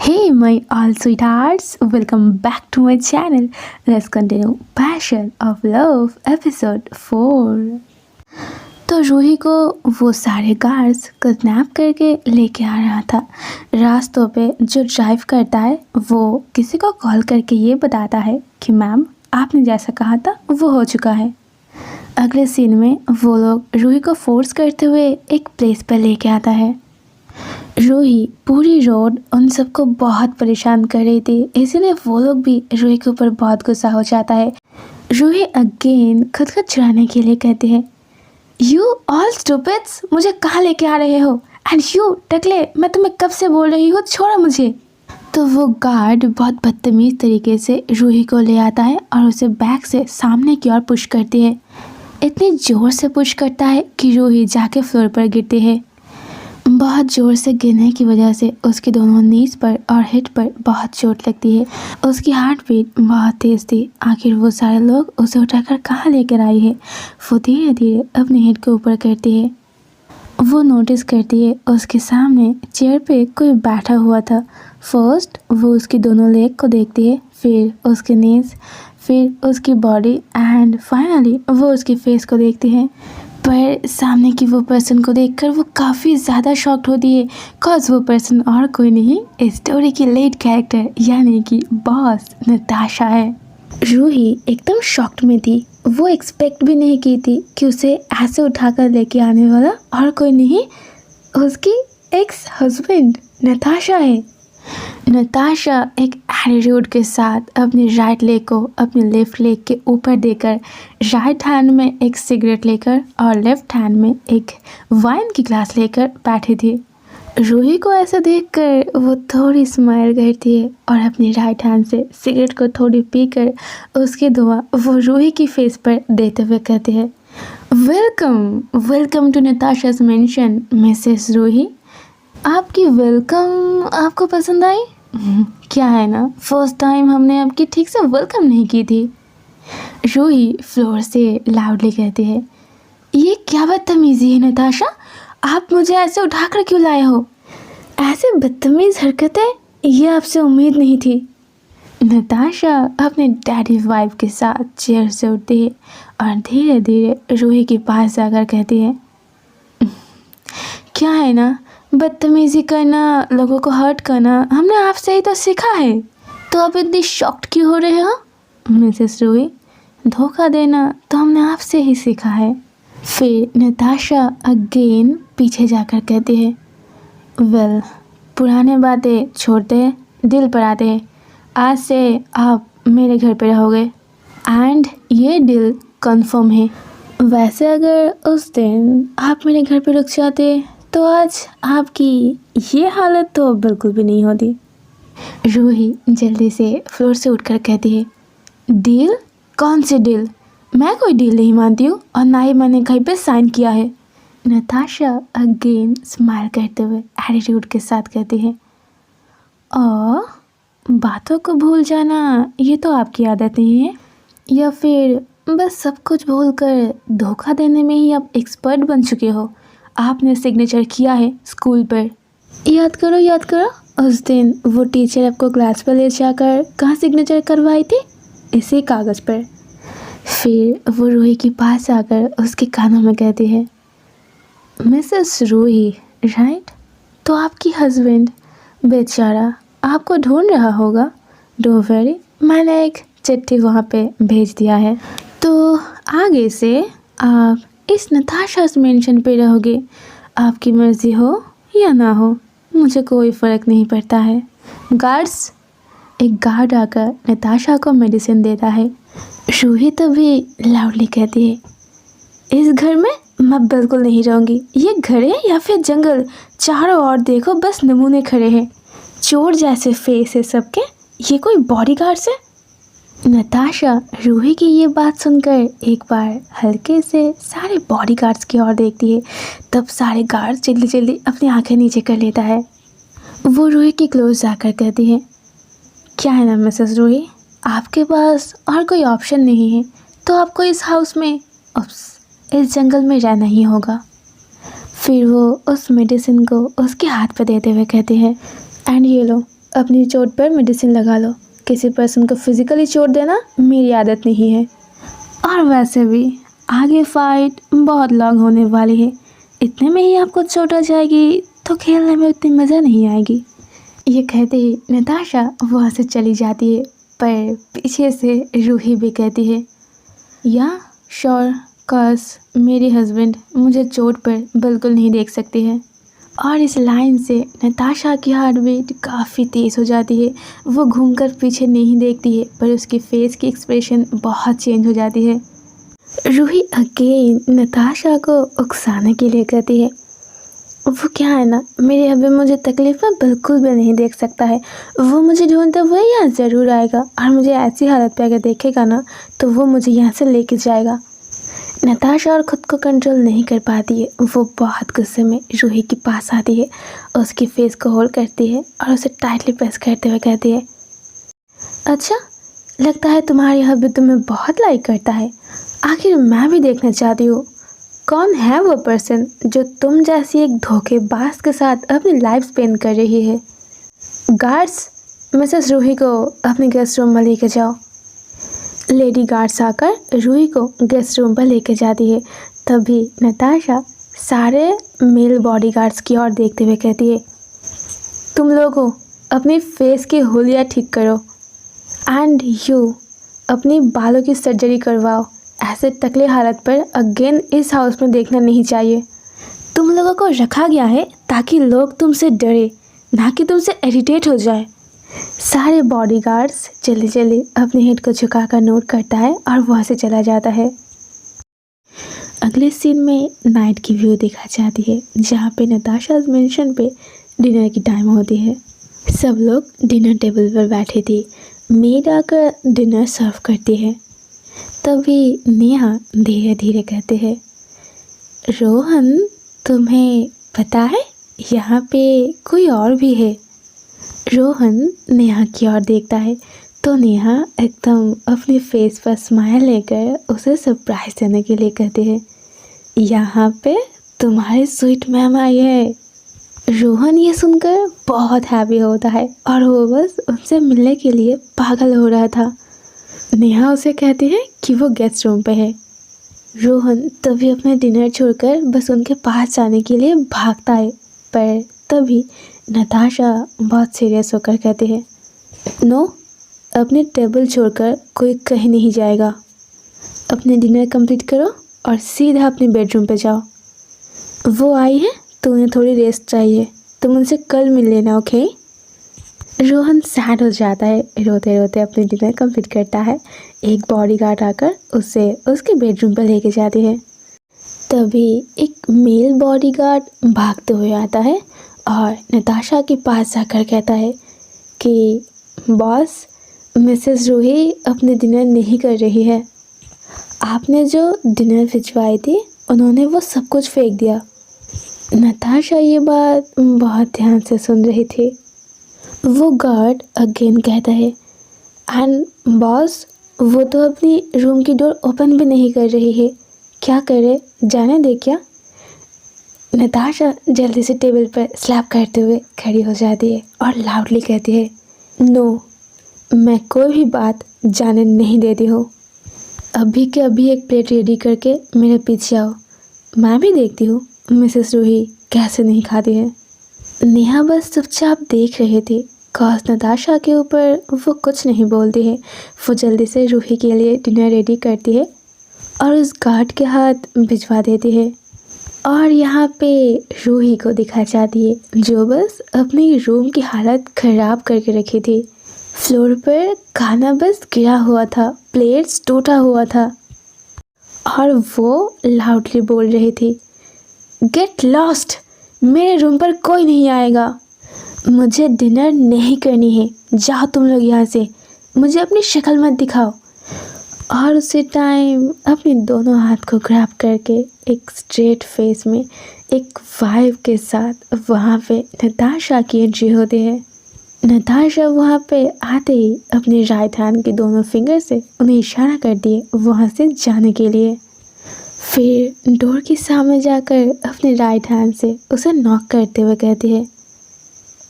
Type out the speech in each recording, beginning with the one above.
Hey, my all sweethearts, welcome back to my channel. Let's continue Passion of Love episode 4. तो रूही को वो सारे guards kidnap करके लेके आ रहा था। रास्तों पे जो ड्राइव करता है वो किसी को कॉल करके ये बताता है कि मैम आपने जैसा कहा था वो हो चुका है। अगले सीन में वो लोग रूही को फोर्स करते हुए एक प्लेस पर लेके आता है। रूही पूरी रोड उन सबको बहुत परेशान कर रही थी, इसीलिए वो लोग भी रूही के ऊपर बहुत गुस्सा हो जाता है। रूही अगेन खुद को चुराने के लिए कहती है, यू ऑल स्टूपिड्स, मुझे कहाँ लेके आ रहे हो? एंड यू टकले, मैं तुम्हें कब से बोल रही हूँ, छोड़ो मुझे। तो वो गार्ड बहुत बदतमीज तरीके से रूही को ले आता है और उसे बैक से सामने की ओर पुश करती है। इतनी ज़ोर से पुश करता है कि रूही जाके फ्लोर पर गिरती है। बहुत ज़ोर से गिरने की वजह से उसकी दोनों नीज पर और हिट पर बहुत चोट लगती है। उसकी हार्ट बीट बहुत तेज़ थी। आखिर वो सारे लोग उसे उठाकर कहाँ लेकर आई है। वो धीरे धीरे अपने हेड के ऊपर करती है। वो नोटिस करती है उसके सामने चेयर पे कोई बैठा हुआ था। फर्स्ट वो उसकी दोनों लेग को देखती है, फिर उसके नीज, फिर उसकी बॉडी एंड फाइनली वो उसकी फेस को देखती है। पर सामने की वो पर्सन को देखकर वो काफ़ी ज़्यादा शॉक्ड होती है, कॉज वो पर्सन और कोई नहीं, इस स्टोरी की लीड कैरेक्टर यानी कि बॉस नताशा है। रूही एकदम शॉक्ड में थी। वो एक्सपेक्ट भी नहीं की थी कि उसे ऐसे उठाकर लेके आने वाला और कोई नहीं, उसकी एक्स हस्बैंड नताशा है। नताशा एक एटीट्यूड के साथ अपनी राइट लेग को अपने लेफ्ट लेग के ऊपर देकर राइट हैंड में एक सिगरेट लेकर और लेफ्ट हैंड में एक वाइन की ग्लास लेकर बैठी थी। रूही को ऐसा देखकर वो थोड़ी स्माइल करती है और अपनी राइट हैंड से सिगरेट को थोड़ी पीकर उसकी दुआ वो रूही की फेस पर देते हुए कहती है, welcome to Natasha's mansion Mrs Ruhi. आपकी वेलकम आपको पसंद आई? क्या है ना, फर्स्ट टाइम हमने आपकी ठीक से वेलकम नहीं की थी। रूही फ्लोर से लाउडली कहती है, ये क्या बदतमीजी है नताशा, आप मुझे ऐसे उठाकर क्यों लाए हो? ऐसे बदतमीज हरकतें ये आपसे उम्मीद नहीं थी। नताशा अपने डैडी वाइफ के साथ चेयर से उठती है और धीरे धीरे रूही के पास जाकर कहती है, क्या है ना, बदतमीजी करना, लोगों को हर्ट करना हमने आपसे ही तो सीखा है, तो आप इतनी शॉक्ड क्यों हो रहे हो? मिसेस रूही, धोखा देना तो हमने आपसे ही सीखा है। फिर नताशा अगेन पीछे जाकर कहती है, वेल, पुराने बातें छोड़ते हैं, दिल पर आते हैं। आज से आप मेरे घर पे रहोगे एंड ये डील कंफर्म है। वैसे अगर उस दिन आप मेरे घर पे रुक जाते तो आज आपकी ये हालत तो बिल्कुल भी नहीं होती। रूही जल्दी से फ्लोर से उठकर कहती है, डील? कौन सी डील? मैं कोई डील नहीं मानती हूँ और ना ही मैंने कहीं पे साइन किया है। नताशा अगेन स्माइल करते हुए एटीट्यूड के साथ कहती है, और बातों को भूल जाना ये तो आपकी आदत नहीं है, या फिर बस सब कुछ भूलकर धोखा देने में ही आप एक्सपर्ट बन चुके हो? आपने सिग्नेचर किया है स्कूल पर, याद करो उस दिन वो टीचर आपको क्लास पर ले जाकर कहाँ सिग्नेचर करवाई थी? इसी कागज़ पर। फिर वो रूही के पास आकर उसके कानों में कहती है, मिसेस रूही राइट? तो आपकी हस्बैंड बेचारा आपको ढूंढ रहा होगा। डोंट वरी, मैंने एक चिट्ठी वहाँ पे भेज दिया है, तो आगे से आप इस नताशास मेंशन पे रहोगे। आपकी मर्जी हो या ना हो, मुझे कोई फ़र्क नहीं पड़ता है। गार्ड्स, एक गार्ड आकर नताशा को मेडिसिन देता है। रूही तभी लाउडली कहती है, इस घर में मैं बिल्कुल नहीं रहूँगी। ये घर है या फिर जंगल? चारों ओर देखो, बस नमूने खड़े हैं, चोर जैसे फेस है सबके, ये कोई बॉडीगार्ड है? नताशा रूही की ये बात सुनकर एक बार हल्के से सारे बॉडीगार्ड्स की ओर देखती है। तब सारे गार्ड्स जल्दी जल्दी अपनी आंखें नीचे कर लेता है। वो रूही की क्लोज जाकर कहती है, क्या है ना मिसेस रूही, आपके पास और कोई ऑप्शन नहीं है तो आपको इस हाउस में, इस जंगल में रहना ही होगा। फिर वो उस मेडिसिन को उसके हाथ पर देते हुए कहती है, एंड ये लो, अपनी चोट पर मेडिसिन लगा लो। किसी पर्सन को फिजिकली चोट देना मेरी आदत नहीं है। और वैसे भी आगे फाइट बहुत लॉन्ग होने वाली है, इतने में ही आपको चोट आ जाएगी तो खेलने में उतनी मज़ा नहीं आएगी। ये कहते ही नताशा वहाँ से चली जाती है, पर पीछे से रूही भी कहती है, या श्योर कॉज मेरे हस्बैंड मुझे चोट पर बिल्कुल नहीं देख सकते हैं। और इस लाइन से नताशा की हार्ट बीट काफ़ी तेज़ हो जाती है। वो घूमकर पीछे नहीं देखती है, पर उसकी फेस की एक्सप्रेशन बहुत चेंज हो जाती है। रूही अगेन नताशा को उकसाने के लिए कहती है, वो क्या है ना, मेरे हस्बैंड मुझे तकलीफ़ में बिल्कुल भी नहीं देख सकता है। वो मुझे ढूंढते हुए यहाँ ज़रूर आएगा और मुझे ऐसी हालत पे अगर देखेगा ना तो वो मुझे यहाँ से लेके जाएगा। नताशा और ख़ुद को कंट्रोल नहीं कर पाती है। वो बहुत गुस्से में रूही के पास आती है, उसकी फेस को होल्ड करती है और उसे टाइटली प्रेस करते हुए कहती है, अच्छा लगता है तुम्हारे हस्बैंड तुम्हें बहुत लाइक करता है। आखिर मैं भी देखना चाहती हूँ कौन है वो पर्सन जो तुम जैसी एक धोखेबाज के साथ अपनी लाइफ स्पेंड कर रही है। गार्ड्स, मिसेस रूही को अपने गेस्ट रूम में लेके जाओ। लेडी गार्ड्स आकर रूही को गेस्ट रूम पर लेके जाती है। तभी नताशा सारे मेल बॉडीगार्ड्स की ओर देखते हुए कहती है, तुम लोगों अपनी फेस की हुलिया ठीक करो एंड यू अपनी बालों की सर्जरी करवाओ। ऐसे टकले हालत पर अगेन इस हाउस में देखना नहीं चाहिए। तुम लोगों को रखा गया है ताकि लोग तुमसे डरे, ना कि तुमसे इरिटेट हो जाए। सारे बॉडीगार्ड्स जल्दी जल्दी अपने हेड को झुकाकर नोट करता है और वहाँ से चला जाता है। अगले सीन में नाइट की व्यू दिखा जाती है, जहाँ पे नताशा मेंशन पे डिनर की टाइम होती है। सब लोग डिनर टेबल पर बैठे थे। मेड आकर डिनर सर्व करती है। तभी नेहा धीरे धीरे कहते हैं, रोहन तुम्हें पता है यहाँ पे कोई और भी है। रोहन नेहा की ओर देखता है तो नेहा एकदम अपने फेस पर स्माइल लेकर उसे सरप्राइज देने के लिए कहते हैं, यहाँ पे तुम्हारी स्वीट मैम आई है। रोहन ये सुनकर बहुत हैप्पी होता है और वो बस उनसे मिलने के लिए पागल हो रहा था। नेहा उसे कहती है कि वो गेस्ट रूम पे है। रोहन तभी अपने डिनर छोड़कर बस उनके पास जाने के लिए भागता है, पर तभी नताशा बहुत सीरियस होकर कहती है, नो, अपने टेबल छोड़कर कोई कहीं नहीं जाएगा। अपने डिनर कंप्लीट करो और सीधा अपने बेडरूम पे जाओ। वो आई है तो उन्हें थोड़ी रेस्ट चाहिए, तुम उनसे कल मिल लेना, ओके। रोहन सैड हो जाता है, रोते रोते अपने डिनर कंप्लीट करता है। एक बॉडीगार्ड आकर उसे उसके बेडरूम पर लेके जाती है। तभी एक मेल बॉडीगार्ड भागते हुए आता है और नताशा के पास जाकर कहता है कि बॉस, मिसेस रूही अपने डिनर नहीं कर रही है। आपने जो डिनर भिजवाई थी उन्होंने वो सब कुछ फेंक दिया। नताशा ये बात बहुत ध्यान से सुन रही थी। वो गार्ड अगेन कहता है, एंड बॉस, वो तो अपनी रूम की डोर ओपन भी नहीं कर रही है, क्या करे, जाने दे क्या। नताशा जल्दी से टेबल पर स्लैप करते हुए खड़ी हो जाती है और लाउडली कहती है, नो, मैं कोई भी बात जाने नहीं देती हूँ। अभी के अभी एक प्लेट रेडी करके मेरे पीछे आओ, मैं भी देखती हूँ मिसेस रूही कैसे नहीं खाती है। नेहा बस चुपचाप देख रहे थे, कॉज नताशा के ऊपर वो कुछ नहीं बोलती है। वो जल्दी से रूही के लिए डिनर रेडी करती है और उस गार्ड के हाथ भिजवा देती है। और यहाँ पे रूही को दिखा जाती है, जो बस अपनी रूम की हालत ख़राब करके रखी थी। फ्लोर पर खाना बस गिरा हुआ था, प्लेट्स टूटा हुआ था और वो लाउडली बोल रही थी, गेट लॉस्ट, मेरे रूम पर कोई नहीं आएगा, मुझे डिनर नहीं करनी है, जाओ तुम लोग यहाँ से, मुझे अपनी शक्ल मत दिखाओ। और उसी टाइम अपने दोनों हाथ को ग्रैब करके एक स्ट्रेट फेस में एक वाइब के साथ वहाँ पे नताशा की एंट्री होती है। नताशा वहाँ पे आते ही अपने राइट हैंड के दोनों फिंगर से उन्हें इशारा कर दिए वहाँ से जाने के लिए। फिर डोर के सामने जाकर अपने राइट हैंड से उसे नॉक करते हुए कहती है,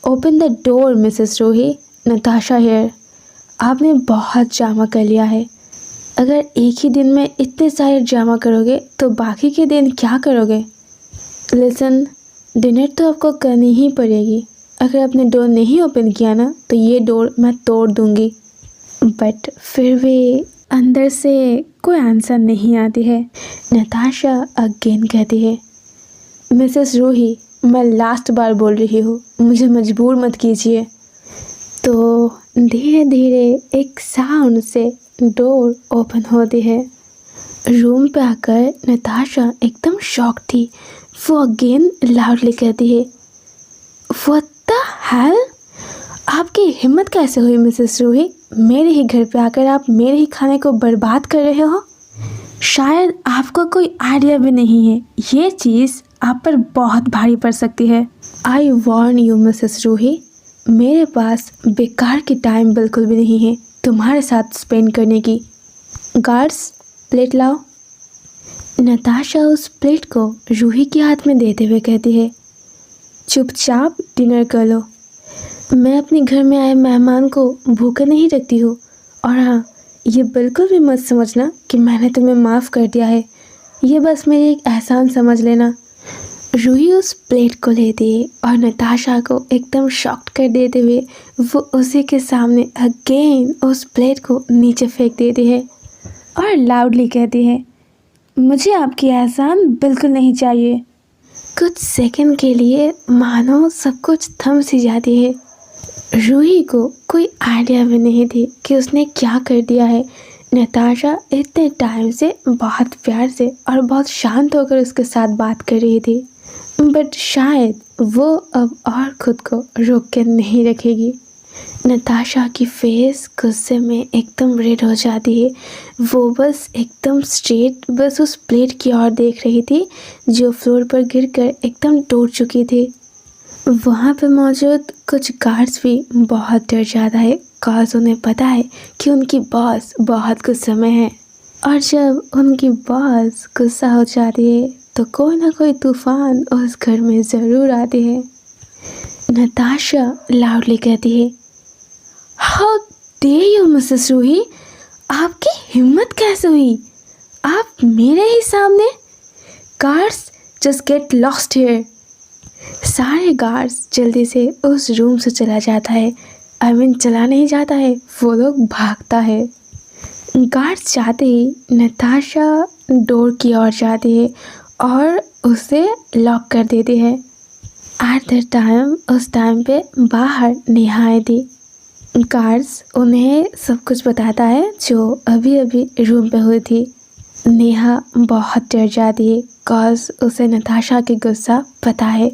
open the door missus Ruhi, Natasha here. आपने बहुत ड्रामा कर लिया है। अगर एक ही दिन में इतने सारे ड्रामा करोगे तो बाकी के दिन क्या करोगे? लिसन, डिनर तो आपको करनी ही पड़ेगी। अगर आपने डोर नहीं ओपन किया ना तो ये डोर मैं तोड़ दूंगी। बट फिर भी अंदर से कोई आंसर नहीं आती है। नताशा अगेन कहती है, मिसेस रूही, मैं लास्ट बार बोल रही हूँ, मुझे मजबूर मत कीजिए। तो धीरे धीरे एक साउंड से डोर ओपन होती है। रूम पे आकर नताशा एकदम शॉक थी। वो अगेन लाउडली कहती है, व्हाट द हेल? आपकी हिम्मत कैसे हुई मिसेस रूही? मेरे ही घर पे आकर आप मेरे ही खाने को बर्बाद कर रहे हो। शायद आपको कोई आइडिया भी नहीं है, ये चीज़ आप पर बहुत भारी पड़ सकती है। आई वार्न यू मिसेस रूही, मेरे पास बेकार की टाइम बिल्कुल भी नहीं है तुम्हारे साथ स्पेंड करने की। गार्ड्स, प्लेट लाओ। नताशा उस प्लेट को रूही के हाथ में देते हुए कहती है, चुपचाप डिनर कर लो। मैं अपने घर में आए मेहमान को भूखा नहीं रखती हूँ। और हाँ, ये बिल्कुल भी मत समझना कि मैंने तुम्हें माफ़ कर दिया है, ये बस मेरी एक एहसान समझ लेना। रूही उस प्लेट को लेती है और नताशा को एकदम शॉक्ड कर देते हुए वो उसी के सामने अगेन उस प्लेट को नीचे फेंक देती है और लाउडली कहती है, मुझे आपकी एहसान बिल्कुल नहीं चाहिए। कुछ सेकंड के लिए मानो सब कुछ थम सी जाती है। रूही को कोई आइडिया भी नहीं थी कि उसने क्या कर दिया है। नताशा इतने टाइम से बहुत प्यार से और बहुत शांत होकर उसके साथ बात कर रही थी, बट शायद वो अब और खुद को रोक के नहीं रखेगी। नताशा की फेस गुस्से में एकदम रेड हो जाती है। वो बस एकदम स्ट्रेट बस उस प्लेट की ओर देख रही थी जो फ्लोर पर गिरकर एकदम टूट चुकी थी। वहाँ पे मौजूद कुछ गार्ड्स भी बहुत डर जाता है, कॉज उन्हें पता है कि उनकी बॉस बहुत गुस्से में है और जब उनकी बॉस गुस्सा हो जाती है तो कोई ना कोई तूफान उस घर में ज़रूर आती है। नताशा लाउडली कहती है, how dare you missus Ruhi, आपकी हिम्मत कैसे हुई? आप मेरे ही सामने? Guards, just get lost here. सारे गार्ड्स जल्दी से उस रूम से चला जाता है। चला नहीं जाता है, वो लोग भागता है। गार्ड्स जाते ही नताशा डोर की ओर जाती है और उसे लॉक कर देती है। एट द टाइम उस टाइम पे बाहर नेहा आई थी। गार्ड्स उन्हें सब कुछ बताता है जो अभी अभी रूम पे हुई थी। नेहा बहुत डर जाती है, कॉज उसे नताशा की गुस्सा पता है।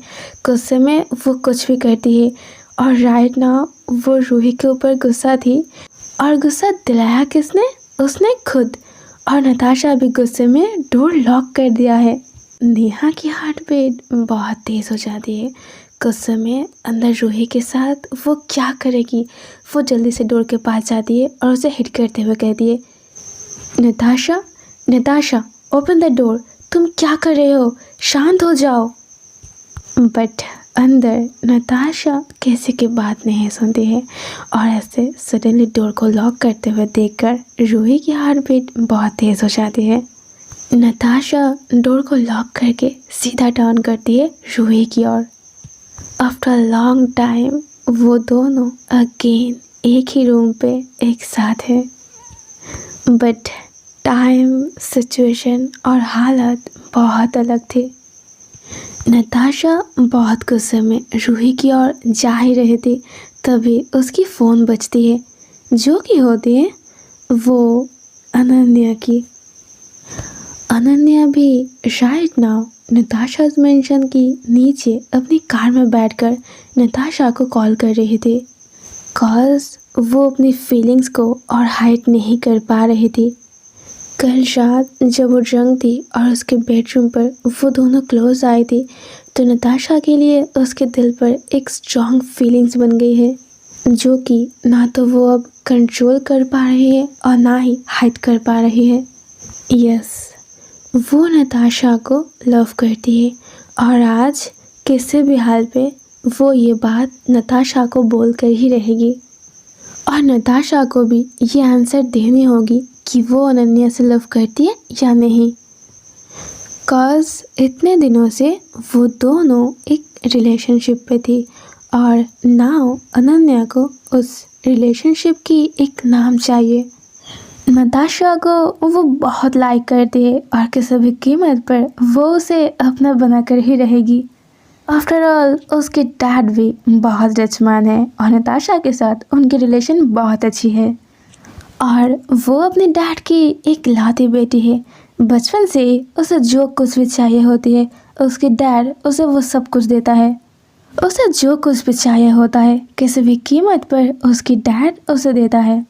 गुस्से में वो कुछ भी करती है और राइट नाउ वो रूही के ऊपर गुस्सा थी और गुस्सा दिलाया किसने? उसने खुद। और नताशा भी गुस्से में डोर लॉक कर दिया है। नेहा की हार्ट बीट बहुत तेज़ हो जाती है। गुस्से में अंदर रूही के साथ वो क्या करेगी? वो जल्दी से डोर के पास जाती है और उसे हिट करते हुए कहती है, Natasha, Natasha, open the door. तुम क्या कर रहे हो? शांत हो जाओ। बट अंदर नताशा किसी की बात नहीं सुनती है और ऐसे सडनली डोर को लॉक करते हुए देखकर रूही की हार्ट बीट बहुत तेज़ हो जाती है। नताशा डोर को लॉक करके सीधा टर्न करती है रूही की ओर। आफ्टर लॉन्ग टाइम वो दोनों अगेन एक ही रूम पे एक साथ हैं, बट टाइम, सिचुएशन और हालत बहुत अलग थी। नताशा बहुत गुस्से में रूही की ओर जा ही रही थी, तभी उसकी फ़ोन बजती है, जो कि होती है वो अनन्या की। अनन्या भी राइट नाउ नताशा मेंशन की नीचे अपनी कार में बैठकर नताशा को कॉल कर रही थी, कॉज वो अपनी फीलिंग्स को और हाइड नहीं कर पा रही थी। कल रात जब वो ड्रंक थी और उसके बेडरूम पर वो दोनों क्लोज आई थी तो नताशा के लिए उसके दिल पर एक स्ट्रॉन्ग फीलिंग्स बन गई है, जो कि ना तो वो अब कंट्रोल कर पा रही है और ना ही हाइड कर पा रही है। यस, वो नताशा को लव करती है और आज किसी भी हाल पे वो ये बात नताशा को बोल कर ही रहेगी और नताशा को भी ये आंसर देनी होगी कि वो अनन्या से लव करती है या नहीं। कॉज इतने दिनों से वो दोनों एक रिलेशनशिप पे थी और नाउ अनन्या को उस रिलेशनशिप की एक नाम चाहिए। नताशा को वो बहुत लाइक करती है और किसी भी कीमत पर वो उसे अपना बनाकर ही रहेगी। आफ्टर ऑल उसके डैड भी बहुत रिच मैन है और नताशा के साथ उनकी रिलेशन बहुत अच्छी है और वो अपने डैड की एक लौती बेटी है। बचपन से ही उसे जो कुछ भी चाहिए होती है उसके डैड उसे वो सब कुछ देता है। उसे जो कुछ भी चाहिए होता है किसी भी कीमत पर उसकी डैड उसे देता है।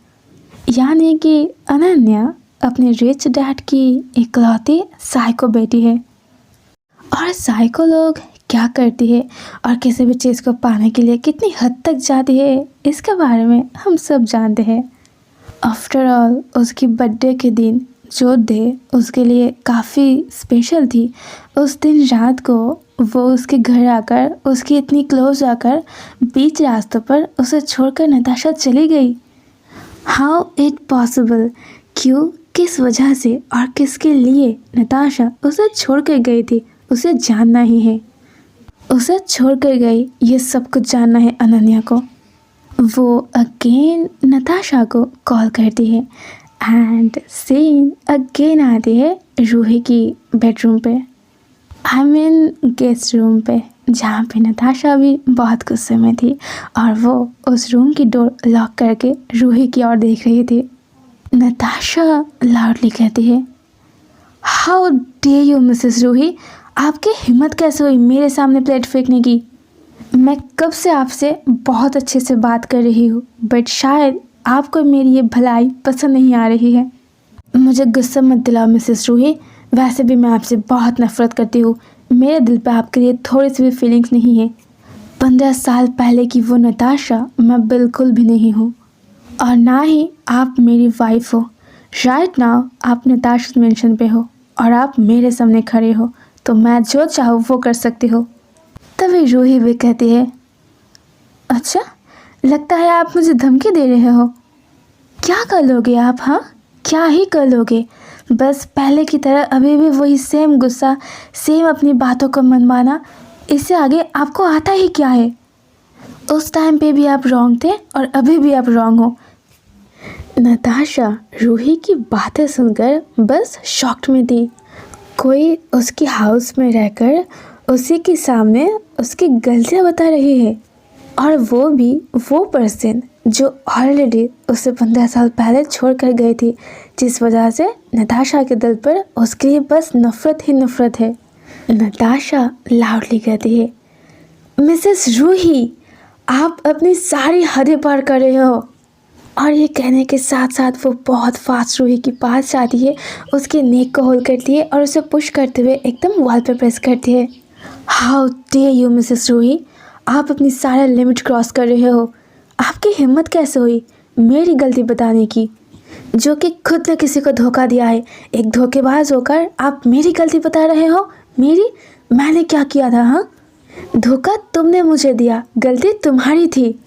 यानी कि अनन्या अपने रिच डैड की इकलौती साइको बेटी है। और साइको लोग क्या करती है और किसी भी चीज़ को पाने के लिए कितनी हद तक जाती है इसके बारे में हम सब जानते हैं। आफ्टर ऑल उसकी बर्थडे के दिन जो डे उसके लिए काफ़ी स्पेशल थी, उस दिन रात को वो उसके घर आकर उसकी इतनी क्लोज आकर बीच रास्तों पर उसे छोड़कर नताशा चली गई। How it possible? क्यों, किस वजह से और किसके लिए नताशा उसे छोड़ कर गई थी, उसे जानना ही है। उसे छोड़ कर गई ये सब कुछ जानना है अनन्या को। वो अगेन नताशा को कॉल करती है एंड सीन अगेन आती है रूही की बेडरूम पे, आई मीन गेस्ट रूम पे, जहाँ पे नताशा भी बहुत गुस्से में थी और वो उस रूम की डोर लॉक करके रूही की ओर देख रही थी। नताशा लाउडली कहती है, how dare you missus Ruhi, आपकी हिम्मत कैसे हुई मेरे सामने प्लेट फेंकने की? मैं कब से आपसे बहुत अच्छे से बात कर रही हूँ बट शायद आपको मेरी ये भलाई पसंद नहीं आ रही है। मुझे गुस्सा मत दिलाओ मिसेस रूही, वैसे भी मैं आपसे बहुत नफरत करती हूँ। मेरे दिल पे आपके लिए थोड़ी सी भी फीलिंग्स नहीं है। 15 साल पहले की वो नताशा मैं बिल्कुल भी नहीं हूँ और ना ही आप मेरी वाइफ हो। राइट नाउ आप नताशा मेंशन पे हो और आप मेरे सामने खड़े हो तो मैं जो चाहूँ वो कर सकती हो। तभी रूही भी कहती है, अच्छा लगता है आप मुझे धमकी दे रहे हो। क्या कर लोगे आप? हाँ, क्या ही कर लोगे? बस पहले की तरह अभी भी वही सेम गुस्सा, सेम अपनी बातों को मनवाना, इससे आगे आपको आता ही क्या है? उस टाइम पे भी आप रॉन्ग थे और अभी भी आप रॉन्ग हो। नताशा रूही की बातें सुनकर बस शॉक्ड में थी। कोई उसकी हाउस में रहकर उसी के सामने उसकी गलतियाँ बता रही है और वो भी वो पर्सन जो ऑलरेडी उसे 15 साल पहले छोड़ कर गई थी, जिस वजह से नताशा के दिल पर उसके लिए बस नफ़रत ही नफ़रत है। नताशा लाउडली कहती है, मिसेस रूही आप अपनी सारी हदें पार कर रहे हो। और ये कहने के साथ साथ वो बहुत फास्ट रूही के पास जाती है, उसके नेक को होल्ड करती है और उसे पुश करते हुए एकदम वॉल पे प्रेस करती है। How dare you missus Ruhi, आप अपनी सारा लिमिट क्रॉस कर रहे हो। आपकी हिम्मत कैसे हुई मेरी गलती बताने की, जो कि खुद ने किसी को धोखा दिया है। एक धोखेबाज होकर आप मेरी गलती बता रहे हो। मेरी? मैंने क्या किया था? हाँ, धोखा तुमने मुझे दिया, गलती तुम्हारी थी।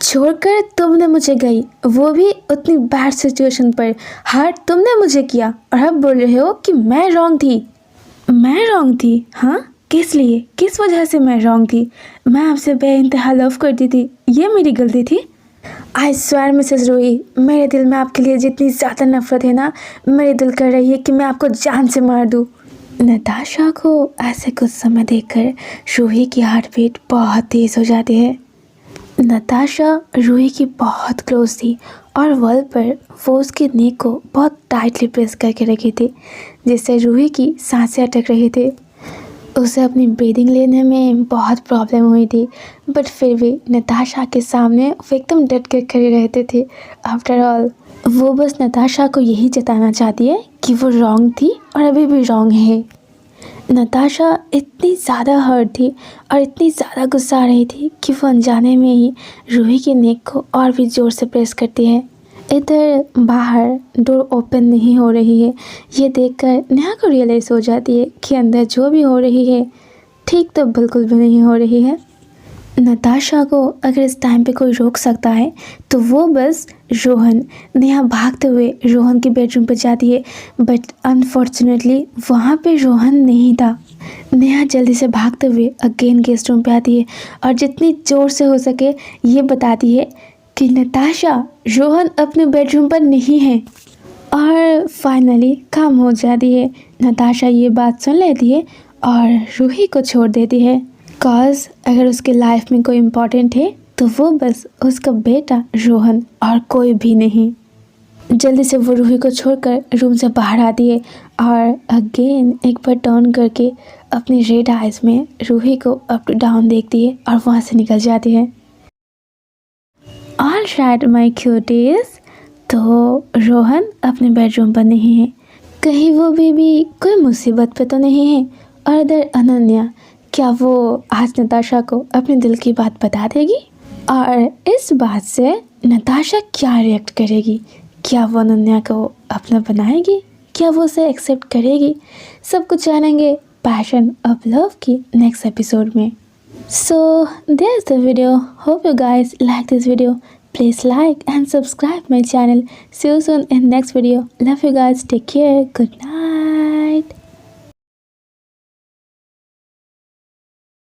छोड़कर तुमने मुझे गई, वो भी उतनी बैड सिचुएशन पर। हर्ट तुमने मुझे किया और अब बोल रहे हो कि मैं रॉन्ग थी। मैं रॉन्ग थी? हाँ, किस लिए, किस वजह से मैं रॉन्ग थी? मैं आपसे बेइंतहा लव करती थी, ये मेरी गलती थी? आई स्वेयर मिसेस रूही, मेरे दिल में आपके लिए जितनी ज़्यादा नफरत है ना, मेरे दिल कर रही है कि मैं आपको जान से मार दूँ। नताशा को ऐसे कुछ समय देखकर रूही की हार्ट बीट बहुत तेज़ हो जाती है। नताशा रूही की बहुत क्लोज थी और वॉल पर वो उसके नेक को बहुत टाइटली प्रेस करके रखी थी, जिससे रूही की सांसें अटक रही थी। उसे अपनी ब्रीदिंग लेने में बहुत प्रॉब्लम हुई थी बट फिर भी नताशा के सामने वो एकदम डट कर खड़े रहते थे। आफ्टर ऑल वो बस नताशा को यही जताना चाहती है कि वो रॉन्ग थी और अभी भी रॉन्ग है। नताशा इतनी ज़्यादा हर्ट थी और इतनी ज़्यादा गुस्सा आ रही थी कि वो अनजाने में ही रूही के नेक को और भी ज़ोर से प्रेस करती है। इधर बाहर डोर ओपन नहीं हो रही है। ये देखकर नेहा को रियलाइज़ हो जाती है कि अंदर जो भी हो रही है ठीक तो बिल्कुल भी नहीं हो रही है। नताशा को अगर इस टाइम पे कोई रोक सकता है तो वो बस रोहन। नेहा भागते हुए रोहन के बेडरूम पर जाती है, बट अनफॉर्चुनेटली वहाँ पे रोहन नहीं था। नेहा जल्दी से भागते हुए अगेन गेस्ट रूम पे आती है और जितनी ज़ोर से हो सके ये बताती है कि नताशा, रोहन अपने बेडरूम पर नहीं है। और फाइनली काम हो जाती है। नताशा ये बात सुन लेती है और रूही को छोड़ देती है। कॉज अगर उसके लाइफ में कोई इम्पोर्टेंट है तो वो बस उसका बेटा रोहन और कोई भी नहीं। जल्दी से वो रूही को छोड़कर रूम से बाहर आती है और अगेन एक बार टर्न करके अपनी रेड आइज में रूही को अप डाउन देखती है और वहाँ से निकल जाती है। ऑल राइट माई क्यूटीज, तो रोहन अपने बेडरूम पर नहीं है। कहीं वो बेबी कोई मुसीबत पे तो नहीं है? और इधर अनन्या, क्या वो आज नताशा को अपने दिल की बात बता देगी? और इस बात से नताशा क्या रिएक्ट करेगी? क्या वो अनन्या को अपना बनाएगी? क्या वो उसे एक्सेप्ट करेगी? सब कुछ जानेंगे पैशन ऑफ लव की नेक्स्ट एपिसोड में। So there's the video. Hope you guys like this video. Please like and subscribe my channel. See you soon in next video. Love you guys. Take care. Good night.